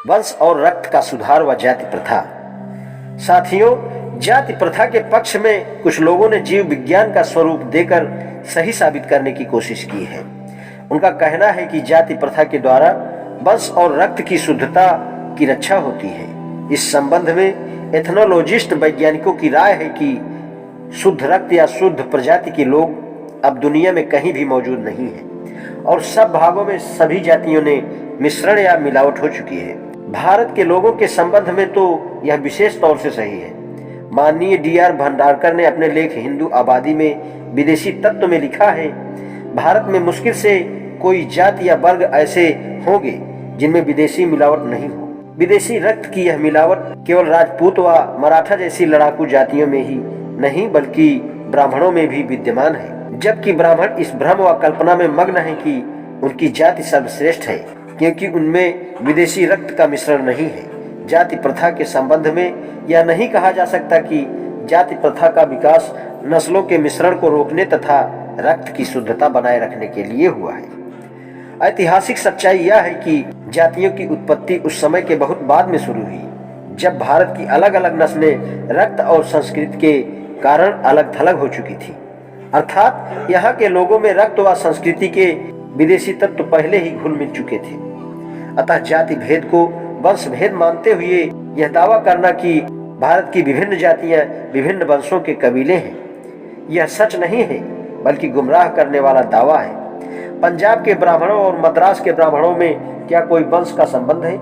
वंश और रक्त का सुधार व जाति प्रथा। साथियों, जाति प्रथा के पक्ष में कुछ लोगों ने जीव विज्ञान का स्वरूप देकर सही साबित करने की कोशिश की है। उनका कहना है कि जाति प्रथा के द्वारा वंश और रक्त की शुद्धता की रक्षा होती है। इस संबंध में एथनोलॉजिस्ट वैज्ञानिकों की राय है कि शुद्ध रक्त या शुद्ध प्रजाति के लोग अब दुनिया में कहीं भी मौजूद नहीं है और सब भागों में सभी जातियों ने मिश्रण या मिलावट हो चुकी है। भारत के लोगों के संबंध में तो यह विशेष तौर से सही है। माननीय D.R. भंडारकर ने अपने लेख हिंदू आबादी में विदेशी तत्व में लिखा है, भारत में मुश्किल से कोई जाति या वर्ग ऐसे होंगे जिनमें विदेशी मिलावट नहीं हो। विदेशी रक्त की यह मिलावट केवल राजपूत व मराठा जैसी लड़ाकू जातियों में ही नहीं बल्कि ब्राह्मणों में भी विद्यमान है, जबकि ब्राह्मण इस भ्रम व कल्पना में मग्न है कि उनकी जाति सर्वश्रेष्ठ है क्योंकि उनमें विदेशी रक्त का मिश्रण नहीं है। जाति प्रथा के संबंध में यह नहीं कहा जा सकता कि जाति प्रथा का विकास नस्लों के मिश्रण को रोकने तथा रक्त की शुद्धता बनाए रखने के लिए हुआ है। ऐतिहासिक सच्चाई यह है कि जातियों की उत्पत्ति उस समय के बहुत बाद में शुरू हुई जब भारत की अलग अलग नस्लें रक्त और संस्कृति के कारण अलग थलग हो चुकी थी, अर्थात यहाँ के लोगों में रक्त व संस्कृति के विदेशी तत्व पहले ही घुल मिल चुके थे। अतः जाति भेद को वंश भेद मानते हुए यह दावा करना कि भारत की विभिन्न जातियां विभिन्न वंशों के कबीले हैं, यह सच नहीं है बल्कि गुमराह करने वाला दावा है। पंजाब के ब्राह्मणों और मद्रास के ब्राह्मणों में क्या कोई वंश का संबंध है?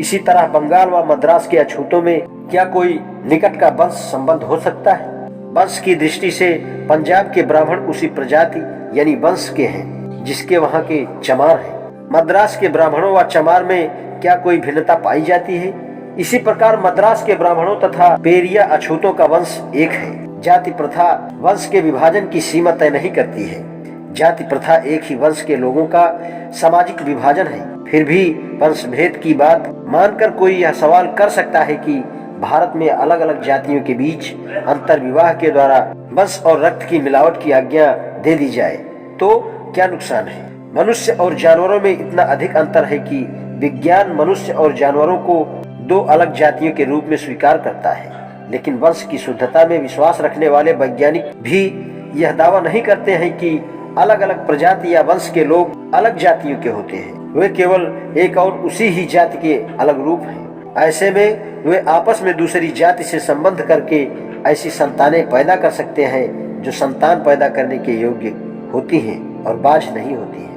इसी तरह बंगाल व मद्रास के अछूतों में क्या कोई निकट का वंश संबंध हो सकता है? वंश की दृष्टि से पंजाब के ब्राह्मण उसी प्रजाति यानी वंश के हैं जिसके वहाँ के चमार हैं। मद्रास के ब्राह्मणों व चमार में क्या कोई भिन्नता पाई जाती है? इसी प्रकार मद्रास के ब्राह्मणों तथा पेरिया अछूतों का वंश एक है। जाति प्रथा वंश के विभाजन की सीमा तय नहीं करती है। जाति प्रथा एक ही वंश के लोगों का सामाजिक विभाजन है। फिर भी वंश भेद की बात मानकर कोई यह सवाल कर सकता है कि भारत में अलग अलग जातियों के बीच अंतर विवाह के द्वारा वंश और रक्त की मिलावट की आज्ञा दे दी जाए तो क्या नुकसान है? मनुष्य और जानवरों में इतना अधिक अंतर है कि विज्ञान मनुष्य और जानवरों को दो अलग जातियों के रूप में स्वीकार करता है, लेकिन वंश की शुद्धता में विश्वास रखने वाले वैज्ञानिक भी यह दावा नहीं करते हैं कि अलग अलग प्रजाति या वंश के लोग अलग जातियों के होते हैं। वे केवल एक और उसी ही जाति के अलग रूप हैं। ऐसे में वे आपस में दूसरी जाति से संबंध करके ऐसी संतानें पैदा कर सकते हैं जो संतान पैदा करने के योग्य होती हैं और बाझ नहीं होती हैं।